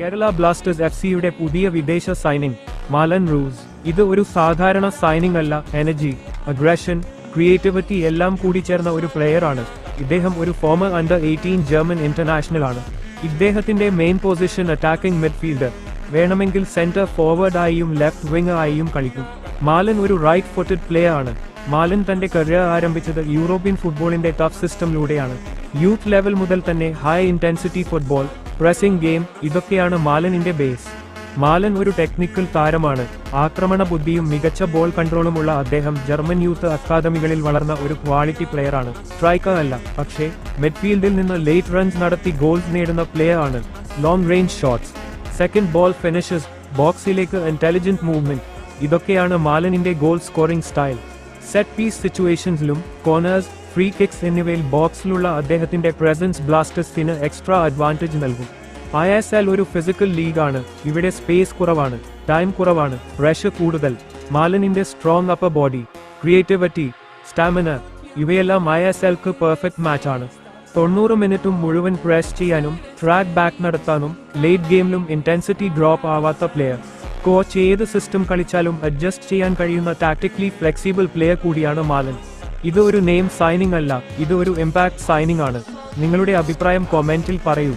Kerala Blasters എഫ്സിയുടെ പുതിയ വിദേശ signing മാലൻ റൂസ്. ഇത് ഒരു സാധാരണ സൈനിങ് അല്ല. എനർജി, അഗ്രഷൻ, ക്രിയേറ്റിവിറ്റി എല്ലാം കൂടി ചേർന്ന ഒരു പ്ലെയറാണ്. ഇദ്ദേഹം ഒരു ഫോമർ അണ്ടർ 18 ജർമ്മൻ ഇന്റർനാഷണൽ ആണ്. ഇദ്ദേഹത്തിന്റെ മെയിൻ പൊസിഷൻ അറ്റാക്കിംഗ് മിഡ്ഫീൽഡർ, വേണമെങ്കിൽ സെന്റർ ഫോർവേഡ് ആയും ലെഫ്റ്റ് വിംഗ് ആയും കളിക്കും. മാലൻ ഒരു റൈറ്റ് ഫുട്ടഡ് പ്ലെയർ ആണ്. മാലൻ തന്റെ കരിയർ ആരംഭിച്ചത് യൂറോപ്യൻ ഫുട്ബോളിന്റെ ടഫ് സിസ്റ്റമിലൂടെയാണ്. യൂത്ത് ലെവൽ മുതൽ തന്നെ high intensity football, pressing game ഇതൊക്കെയാണ് മാലനിന്റെ ബേസ്. മാലൻ ഒരു ടെക്നിക്കൽ താരമാണ്. ആക്രമണ ബുദ്ധിയും മികച്ച ബോൾ കൺട്രോളുമുള്ള അദ്ദേഹം ജർമ്മൻ യൂത്ത് അക്കാദമികളിൽ വളർന്ന ഒരു ക്വാളിറ്റി പ്ലെയറാണ്. സ്ട്രൈക്കർ അല്ല, പക്ഷേ മിഡ്ഫീൽഡിൽ നിന്ന് ലേറ്റ് റൺസ് നടത്തി ഗോൾസ് നേടുന്ന പ്ലെയർ ആണ്. Long range shots, second ball finishes, ബോക്സിലേക്ക് ഇന്റലിജന്റ് മൂവ്മെന്റ് ഇതൊക്കെയാണ് മാലനിന്റെ goal scoring style. Set piece സിറ്റുവേഷൻസിലും കോർണേഴ്സ്, ഫ്രീ കിക്സ് എന്നിവയിൽ ബോക്സിലുള്ള അദ്ദേഹത്തിന്റെ പ്രസൻസ് ബ്ലാസ്റ്റേഴ്സിന് എക്സ്ട്രാ അഡ്വാൻറ്റേജ് നൽകും. ISL ഒരു ഫിസിക്കൽ ലീഗാണ്. ഇവിടെ സ്പേസ് കുറവാണ്, ടൈം കുറവാണ്, പ്രഷർ കൂടുതൽ. മാലനിന്റെ strong upper body, creativity, stamina ഇവയെല്ലാം ISLക്ക് പെർഫെക്റ്റ് മാച്ചാണ്. 90 മിനിറ്റും മുഴുവൻ പ്രസ് ചെയ്യാനും ട്രാക്ക് ബാക്ക് നടത്താനും ലേറ്റ് ഗെയിമിലും ഇന്റൻസിറ്റി ഡ്രോപ്പ് ആവാത്ത പ്ലെയർ. കോച്ച് ഏത് സിസ്റ്റം കളിച്ചാലും അഡ്ജസ്റ്റ് ചെയ്യാൻ കഴിയുന്ന ടാക്ടിക്കലി ഫ്ലെക്സിബിൾ പ്ലെയർ കൂടിയാണ് മാലൻ. ഇത് ഒരു നെയിം സൈനിങ് അല്ല, ഇത് ഒരു ഇമ്പാക്ട് സൈനിങ് ആണ്. നിങ്ങളുടെ അഭിപ്രായം കൊമെന്റിൽ പറയൂ.